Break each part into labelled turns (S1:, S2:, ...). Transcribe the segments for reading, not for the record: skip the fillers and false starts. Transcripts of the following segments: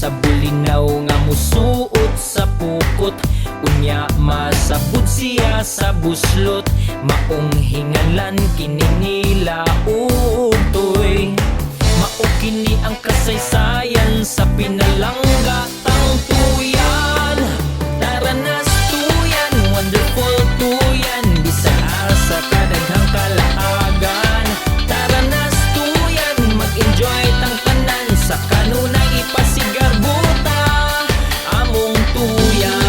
S1: sa bulinaw nga musuot sa pukot. Unya masabot siya sa buslot, maong hingalan kini nila utoy. Mao kini ang kasaysayan sa pinalanggatang tuyan. Tara na tuyan, wonderful tuyan, bisan asa kadaghang kalaagan. Tara na tuyan, mag-enjoy tang tanan, sa kanunay ipasigar buta among tuyan.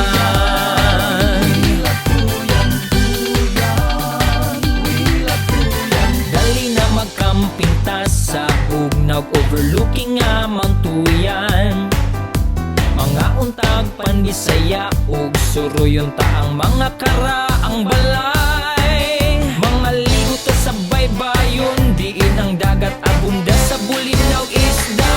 S1: Dali na magkamping sa bugnaw overlooking nga Mount Tuyan. Mga untag Panbisaya ug suruyon ta ang mga karaang balay. Mga ligo ta sa baybayon, diin ang dagat abunda sa bulinaw isda.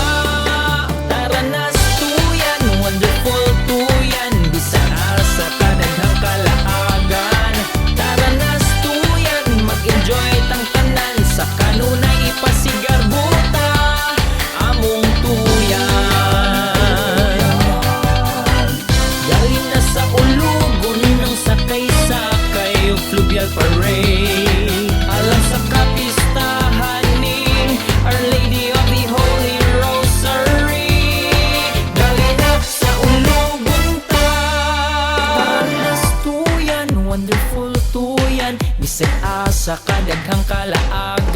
S1: Tara na tuyan, wonderful tuyan, bisan asa kadaghang kalaagan. Tara na tuyan, mag-enjoy tang tanan, sa kanunay ipasigar buta among tuyan. Dali na sa ulugon ng sakay-sakay o fluvial parade, alang sa kapistahan ni Our Lady of the Holy Rosary. Dali na sa ulugon ta. Tanas tuyan, wonderful tuyan, bisan asa kadaghang kalaag.